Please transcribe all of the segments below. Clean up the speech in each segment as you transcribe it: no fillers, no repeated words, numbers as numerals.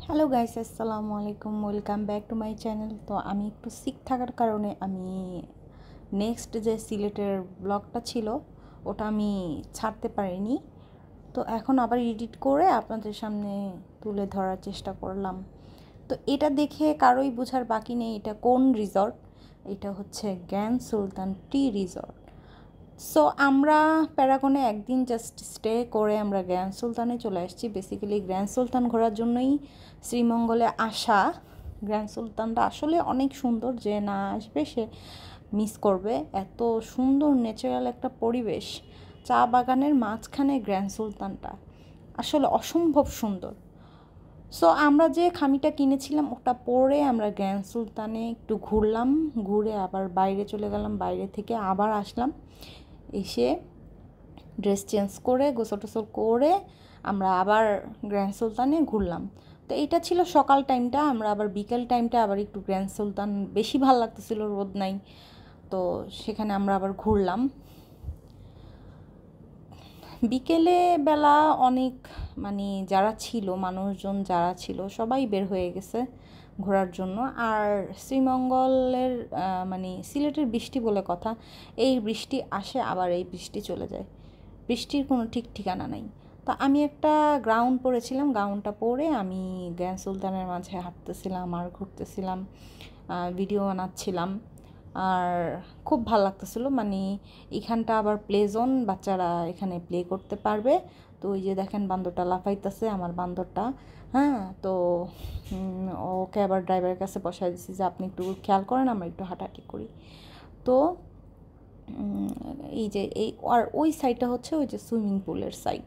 Hello guys, আসসালামু আলাইকুম, welcome back to my channel. তো আমি একটু সিক থাকার কারণে আমি নেক্সট যে সিলেটের ব্লগটা ছিল ওটা আমি ছাড়তে পারিনি। তো এখন আবার এডিট করে আপনাদের সামনে তুলে ধরার চেষ্টা করলাম। তো এটা দেখে কারোই বোঝার বাকি নেই এটা কোন রিসর্ট। এটা হচ্ছে গ্র্যান্ড সুলতান টি রিসর্ট। সো আমরা প্যারাগনে একদিন জাস্ট স্টে করে আমরা গ্র্যান্ড সুলতানে চলে আসছি। বেসিক্যালি গ্র্যান্ড সুলতান ঘোরার জন্যই শ্রীমঙ্গলে আসা। গ্র্যান্ড সুলতানটা আসলে অনেক সুন্দর, যে না আসবে সে মিস করবে। এত সুন্দর ন্যাচারাল একটা পরিবেশ, চা বাগানের মাঝখানে গ্র্যান্ড সুলতানটা আসলে অসম্ভব সুন্দর। সো আমরা যে খামিটা কিনেছিলাম ওটা পরে আমরা গ্র্যান্ড সুলতানে একটু ঘুরলাম, ঘুরে আবার বাইরে চলে গেলাম, বাইরে থেকে আবার আসলাম, এসে ড্রেস চেঞ্জ করে গোসল টোসল করে আমরা আবার গ্র্যান্ড সুলতানে ঘুরলাম। তো এইটা ছিল সকাল টাইমটা। আমরা আবার বিকেল টাইমটা আবার একটু গ্র্যান্ড সুলতান বেশি ভালো লাগতেছিল, রোদ নাই, তো সেখানে আমরা আবার ঘুরলাম। বিকেলে বেলা অনেক মানে যারা ছিল মানুষজন যারা ছিল সবাই বের হয়ে গেছে ঘোরার জন্য। আর শ্রীমঙ্গলের মানে সিলেটের বৃষ্টি বলে কথা, এই বৃষ্টি আসে আবার এই বৃষ্টি চলে যায়, বৃষ্টির কোনো ঠিক ঠিকানা নাই। তো আমি একটা গাউন পরেছিলাম, গাউনটা পরে আমি গ্র্যান্ড সুলতানের মাঝে হাঁটতেছিলাম আর ঘুরতেছিলাম, ভিডিও বানাচ্ছিলাম। আর খুব ভালো লাগতেছিলো, মানে এখানটা আবার প্লে জোন, বাচ্চারা এখানে প্লে করতে পারবে। তো ওই যে দেখেন বান্দরটা লাফাইতেছে, আমার বান্দরটা। হ্যাঁ, তো ওকে আবার ড্রাইভারের কাছে বসাই দিচ্ছি যে আপনি একটু খেয়াল করেন, আমরা একটু হাঁটাহাঁটি করি। তো এই যে এই আর ওই সাইডটা হচ্ছে ওই যে সুইমিং পুলের সাইড,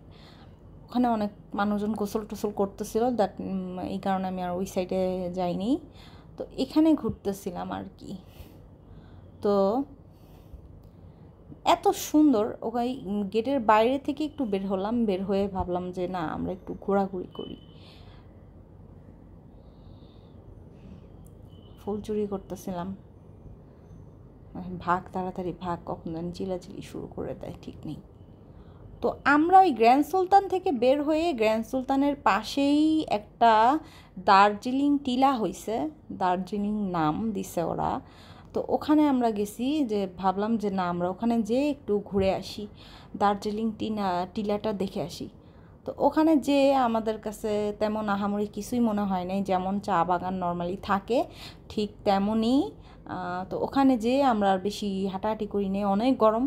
ওখানে অনেক মানুষজন গোসল টোসল করতেছিল, দ্যাট এই কারণে আমি আর ওই সাইডে যাইনি। তো এখানে ঘুরতেছিলাম আর কি। তো এত সুন্দর, ওখানে গেটের বাইরে থেকে একটু বের হলাম, বের হয়ে ভাবলাম যে না আমরা একটু ঘোরাঘুরি করি। ফুল চুরি করতেছিলাম, ভাগ তাড়াতাড়ি ভাগ, কখন যেন চিলাচিলি শুরু করে দেয় ঠিক নেই। তো আমরা ওই গ্র্যান্ড সুলতান থেকে বের হয়ে গ্র্যান্ড সুলতানের পাশেই একটা দার্জিলিং টিলা হয়েছে, দার্জিলিং নাম দিছে ওরা। তো ওখানে আমরা গেছি, যে ভাবলাম যে না আমরা ওখানে যেয়ে একটু ঘুরে আসি, দার্জিলিং টিলাটা দেখে আসি। তো ওখানে যে আমাদের কাছে তেমন আহামরি কিছুই মনে হয় নাই, যেমন চা বাগান নর্মালি থাকে ঠিক তেমনই। তো ওখানে যেয়ে আমরা আর বেশি হাঁটাহাঁটি করি নি, অনেক গরম।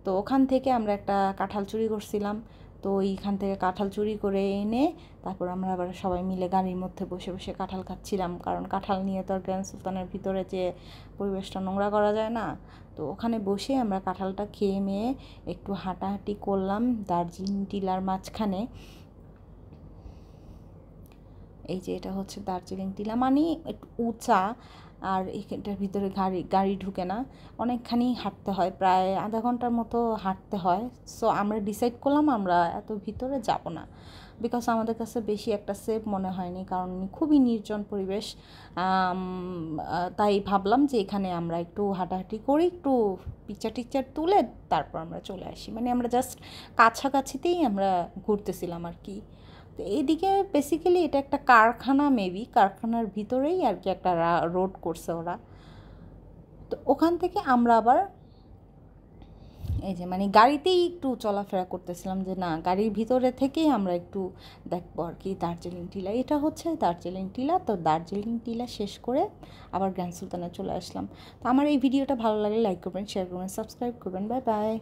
তো ওখান থেকে আমরা একটা কাঁঠাল চুরি করছিলাম। তো ওইখান থেকে কাঁঠাল চুরি করে এনে তারপর আমরা আবার সবাই মিলে গাড়ির মধ্যে বসে বসে কাঁঠাল খাচ্ছিলাম, কারণ কাঁঠাল নিয়ে তো আর গ্র্যান্ড সুলতানের ভিতরে যে পরিবেশটা নোংরা করা যায় না। তো ওখানে বসে আমরা কাঁঠালটা খেয়ে মেয়ে একটু হাঁটাহাঁটি করলাম দার্জিলিং টিলার মাঝখানে। এই যে এটা হচ্ছে দার্জিলিং টিলা, মানে একটু উঁচা, আর এখানটার ভিতরে গাড়ি গাড়ি ঢুকে না, অনেকখানি হাঁটতে হয়, প্রায় আধা ঘন্টার মতো হাঁটতে হয়। সো আমরা ডিসাইড করলাম আমরা এত ভিতরে যাব না, বিকজ আমাদের কাছে বেশি একটা সেফ মনে হয়নি, কারণ খুবই নির্জন পরিবেশ। তাই ভাবলাম যে এখানে আমরা একটু হাঁটাহাঁটি করি, একটু পিকচার টিকচার তুলে তারপর আমরা চলে আসি, মানে আমরা জাস্ট কাছাকাছিতেই আমরা ঘুরতেছিলাম আর কি। তো এইদিকে বেসিক্যালি এটা একটা কারখানা, মেবি কারখানার ভিতরেই আর কি একটা রোড করছে ওরা। তো ওখান থেকে আমরা আবার এই যে মানে গাড়িতেই একটু চলাফেরা করতেছিলাম, যে না গাড়ির ভিতরে থেকেই আমরা একটু দেখবো আর কি দার্জিলিং টিলা। এটা হচ্ছে দার্জিলিং টিলা। তো দার্জিলিং টিলা শেষ করে আবার গ্র্যান্ড সুলতানে চলে আসলাম। তো আমার এই ভিডিওটা ভালো লাগলে লাইক করবেন, শেয়ার করবেন, সাবস্ক্রাইব করবেন। Bye bye.